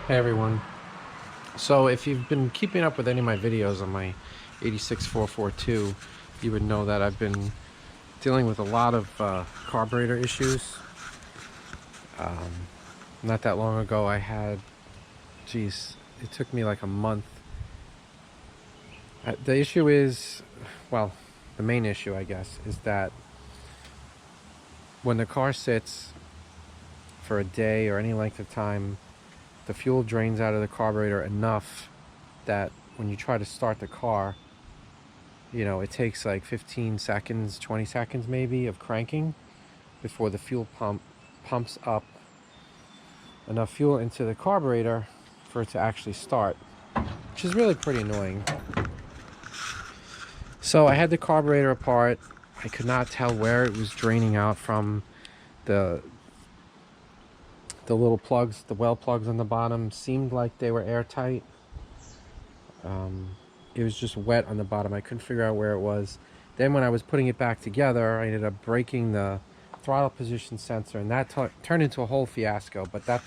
Hey everyone. So if you've been keeping up with any of my videos on my 86442, you would know that I've been dealing with a lot of carburetor issues. Not that long ago I had, geez, it took me like a month. The issue is, well, the main issue I guess is that when the car sits for a day or any length of time, the fuel drains out of the carburetor enough that when you try to start the car, you know, it takes like 15 seconds, 20 seconds maybe of cranking before the fuel pump pumps up enough fuel into the carburetor for it to actually start, which is really pretty annoying. So I had the carburetor apart. I could not tell where it was draining out from. The little plugs, the well plugs on the bottom seemed like they were airtight. It was just wet on the bottom. I couldn't figure out where it was. Then when I was putting it back together, I ended up breaking the throttle position sensor, and that turned into a whole fiasco. But I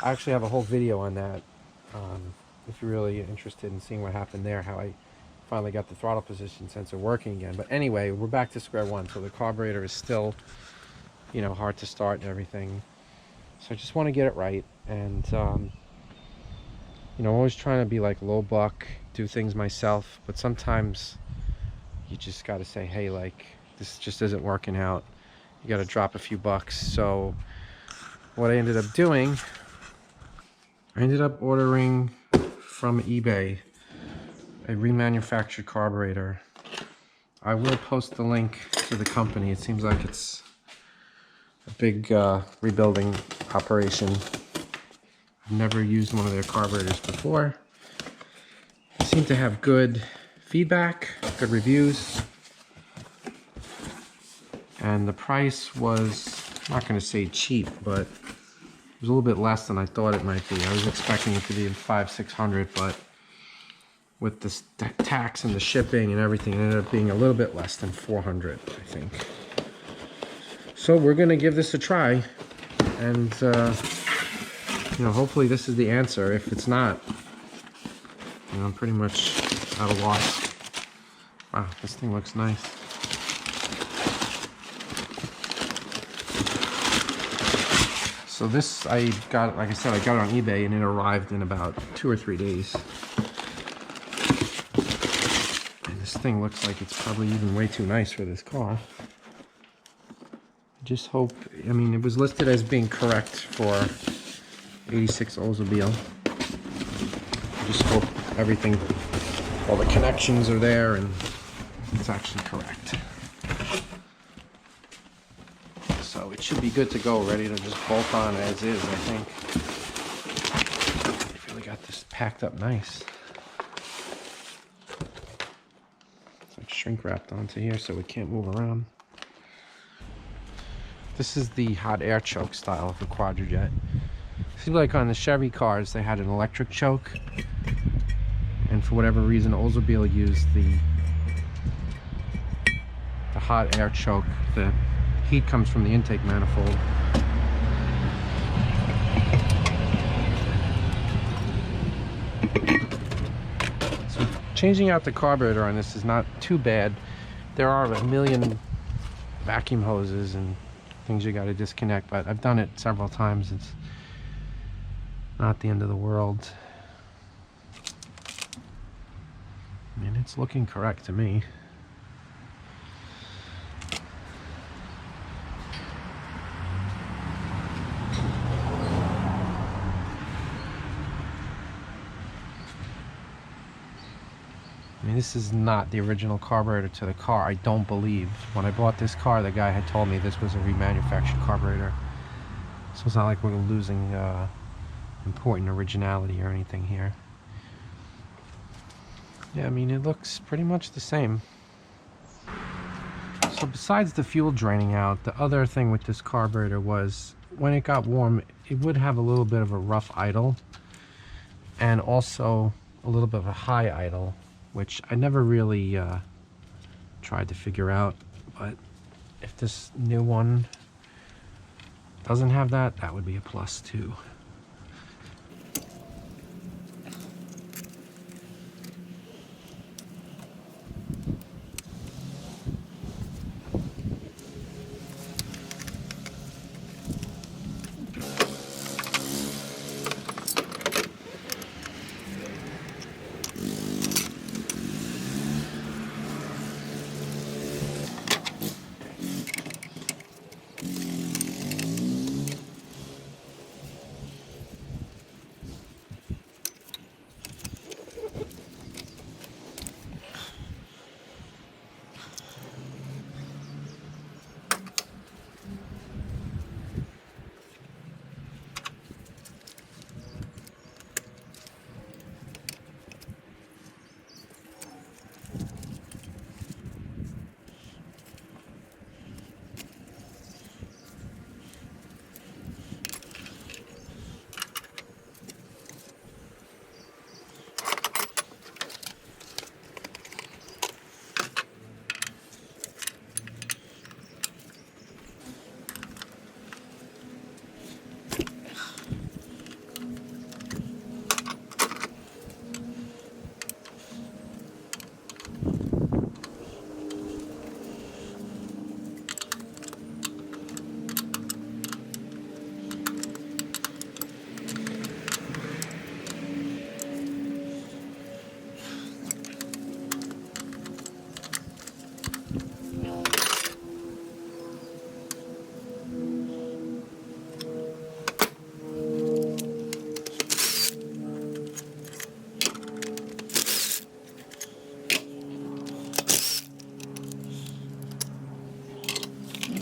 actually have a whole video on that. If you're really interested in seeing what happened there, how I finally got the throttle position sensor working again. But anyway, we're back to square one. So the carburetor is still, you know, hard to start and everything. So I just want to get it right. And you know, I'm always trying to be like low buck, do things myself, but sometimes you just got to say, hey, like, this just isn't working out. You got to drop a few bucks. So what I ended up doing, I ended up ordering from eBay a remanufactured carburetor. I will post the link to the company. It seems like it's a big rebuilding operation. I've never used one of their carburetors before. They seem to have good feedback, good reviews. And the price was, I'm not going to say cheap, but it was a little bit less than I thought it might be. I was expecting it to be $500-600, but with the tax and the shipping and everything, it ended up being a little bit less than $400, I think. So we're going to give this a try, and you know, hopefully this is the answer. If it's not, you know, I'm pretty much at a loss. Wow, this thing looks nice. So this, I got, like I said, I got it on eBay and it arrived in about 2 or 3 days. And this thing looks like it's probably even way too nice for this car. I just hope, I mean, it was listed as being correct for 86 Oldsmobile. I just hope everything, all the connections are there and it's actually correct. So it should be good to go, ready to just bolt on as is, I think. I really got this packed up nice. It's like shrink wrapped onto here so it can't move around. This is the hot air choke style of the Quadrajet. Seems like on the Chevy cars they had an electric choke, and for whatever reason Oldsmobile used the hot air choke. The heat comes from the intake manifold. So changing out the carburetor on this is not too bad. There are a million vacuum hoses and things you got to disconnect, but I've done it several times. It's not the end of the world. I mean, it's looking correct to me. I mean, this is not the original carburetor to the car, I don't believe. When I bought this car, the guy had told me this was a remanufactured carburetor. So it's not like we're losing important originality or anything here. Yeah, I mean, it looks pretty much the same. So besides the fuel draining out, the other thing with this carburetor was when it got warm, it would have a little bit of a rough idle and also a little bit of a high idle, which I never really tried to figure out. But if this new one doesn't have that, that would be a plus too.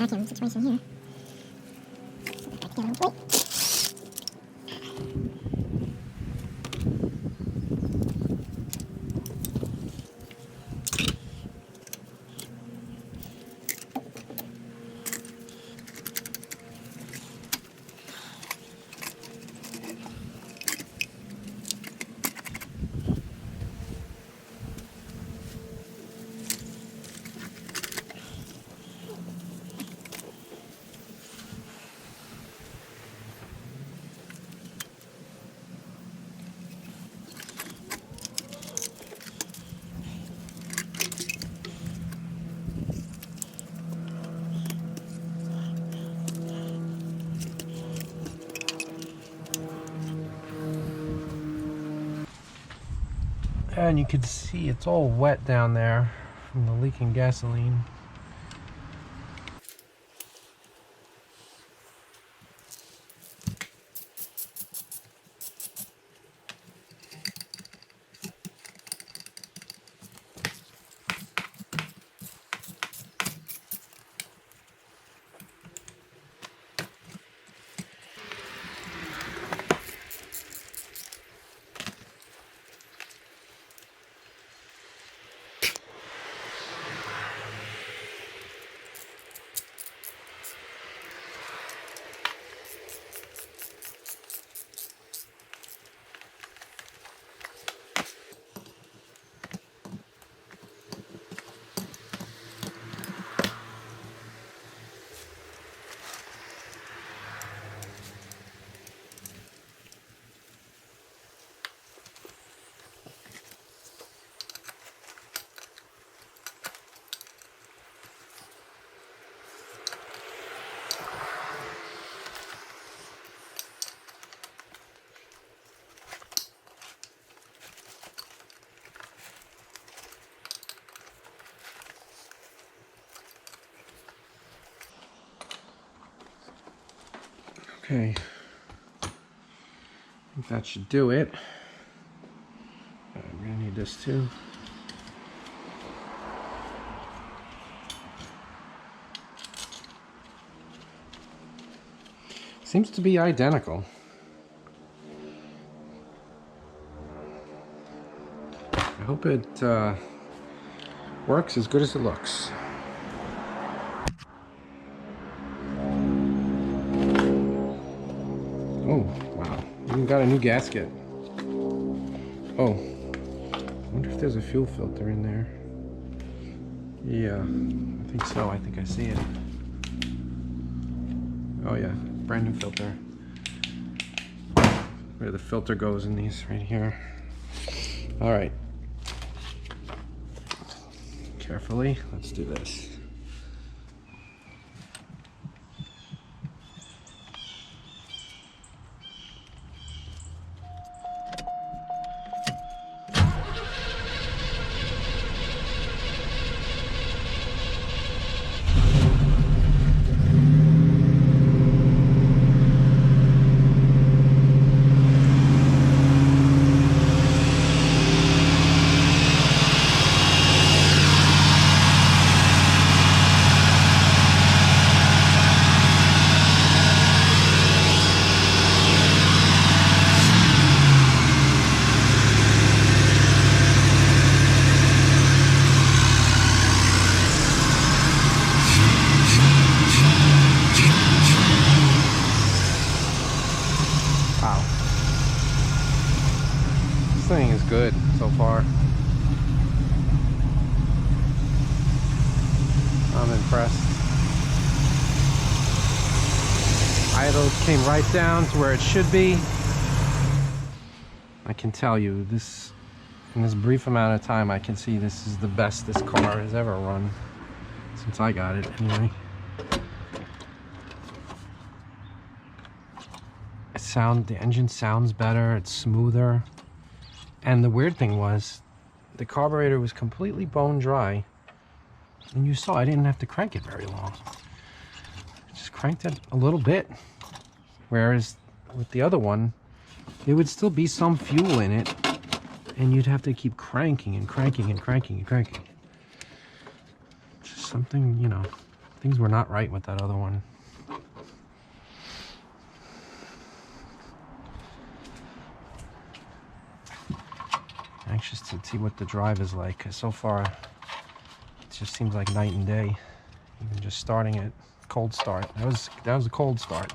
vacuum situation here. Wait. And you can see it's all wet down there from the leaking gasoline. Okay, I think that should do it. I'm gonna need this too. Seems to be identical. I hope it works as good as it looks. Oh, wow. Even got a new gasket. Oh, I wonder if there's a fuel filter in there. Yeah, I think so. I think I see it. Oh yeah, brand new filter. Where the filter goes in these right here. All right. Carefully, let's do this. Thing is good so far. I'm impressed. Idle came right down to where it should be. I can tell you this, in this brief amount of time, I can see this is the best this car has ever run since I got it anyway. The engine sounds better, it's smoother. And the weird thing was, the carburetor was completely bone dry. And you saw I didn't have to crank it very long. I just cranked it a little bit. Whereas with the other one, there would still be some fuel in it. And you'd have to keep cranking and cranking and cranking and cranking. Just something, you know, Things were not right with that other one. Anxious to see what the drive is like, 'cause so far it just seems like night and day. Even just starting it, cold start. That was a cold start.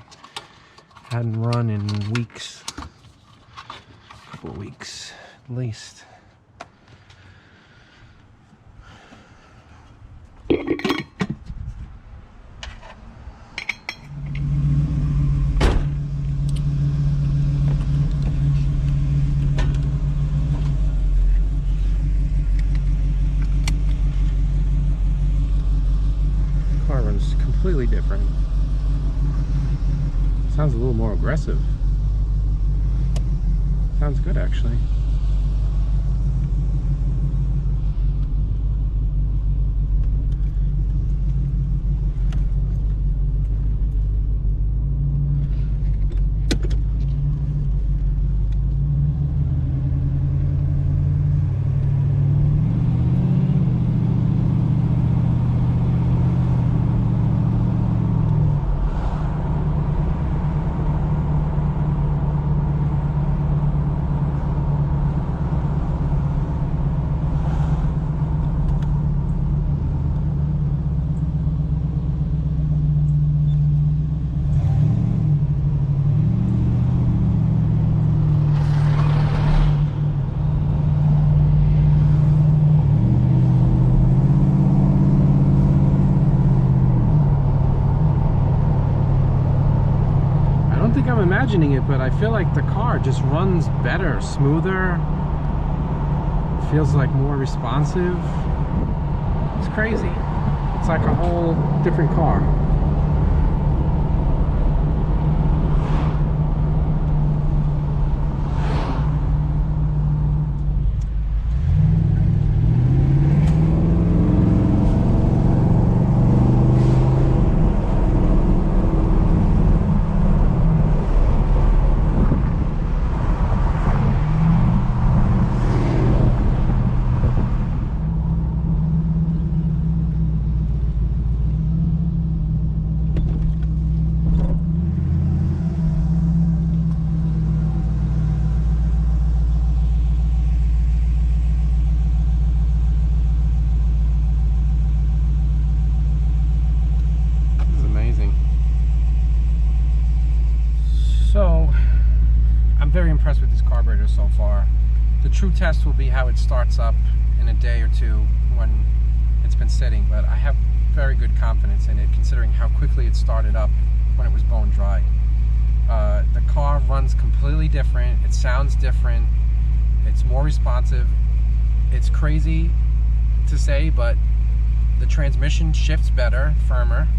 Hadn't run in weeks, a couple of weeks at least. Completely different. Sounds a little more aggressive. Sounds good, actually. I'm imagining it, but I feel like the car just runs better, smoother. Feels like more responsive. It's crazy. It's like a whole different car. So, I'm very impressed with this carburetor so far. The true test will be how it starts up in a day or two when it's been sitting, but I have very good confidence in it considering how quickly it started up when it was bone dry. The car runs completely different, it sounds different, it's more responsive. It's crazy to say, but the transmission shifts better, firmer.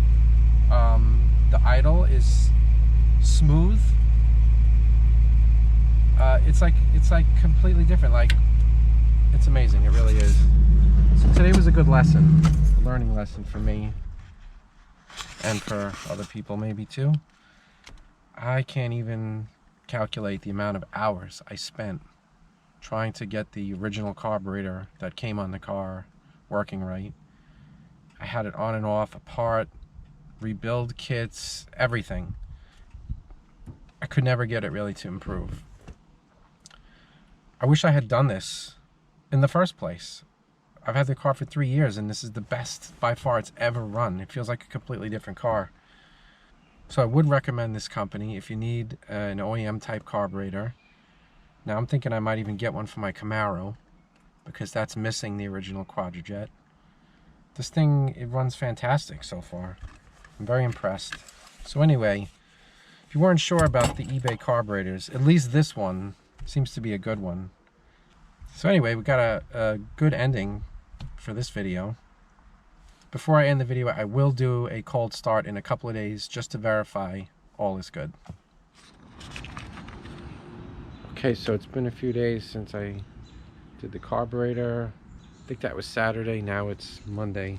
The idle is smooth. It's like completely different. Like, it's amazing. It really is. So today was a good lesson, a learning lesson for me and for other people maybe too. I can't even calculate the amount of hours I spent trying to get the original carburetor that came on the car working right. I had it on and off, apart, rebuild kits, everything. I could never get it really to improve. I wish I had done this in the first place. I've had the car for 3 years and this is the best by far it's ever run. It feels like a completely different car. So I would recommend this company if you need an OEM type carburetor. Now I'm thinking I might even get one for my Camaro because that's missing the original Quadrajet. This thing, it runs fantastic so far. I'm very impressed. So anyway, if you weren't sure about the eBay carburetors, at least this one seems to be a good one. So anyway, we got a good ending for this video. Before I end the video, I will do a cold start in a couple of days just to verify all is good. Okay, so it's been a few days since I did the carburetor. I think that was Saturday, now it's Monday.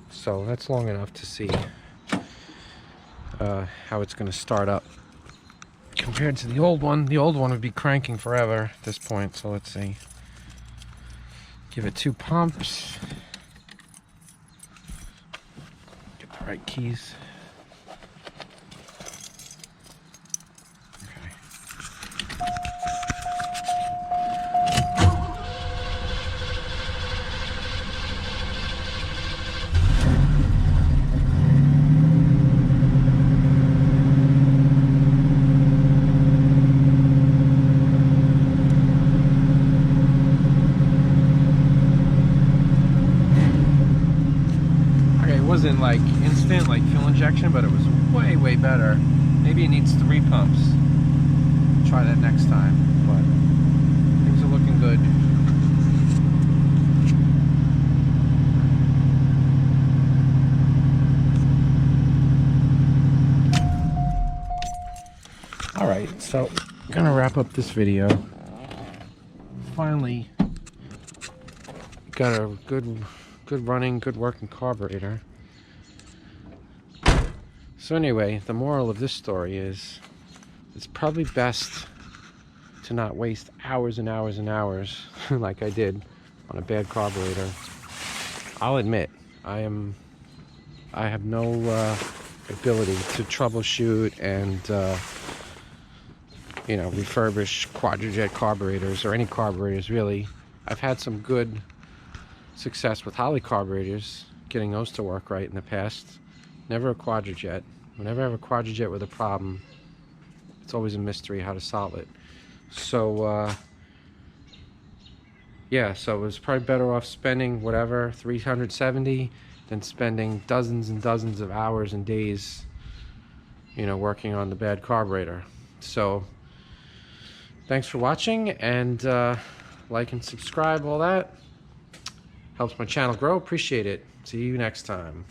So that's long enough to see how it's going to start up. Compared to the old one would be cranking forever at this point. So let's see. Give it 2 pumps. Get the right, keys. Okay. It wasn't like instant, like fuel injection, but it was way better. Maybe it needs 3 pumps. Try that next time, but things are looking good. All right, so I'm gonna wrap up this video. Finally got a good running, good working carburetor. So anyway, the moral of this story is it's probably best to not waste hours and hours and hours like I did on a bad carburetor. I'll admit, I have no ability to troubleshoot and you know, refurbish Quadrajet carburetors or any carburetors really. I've had some good success with Holley carburetors, getting those to work right in the past. Never a Quadrajet. Whenever I have a Quadrajet with a problem, it's always a mystery how to solve it. So yeah, so it was probably better off spending whatever, $370, than spending dozens and dozens of hours and days, you know, working on the bad carburetor. So thanks for watching, and like and subscribe, all that helps my channel grow. Appreciate it. See you next time.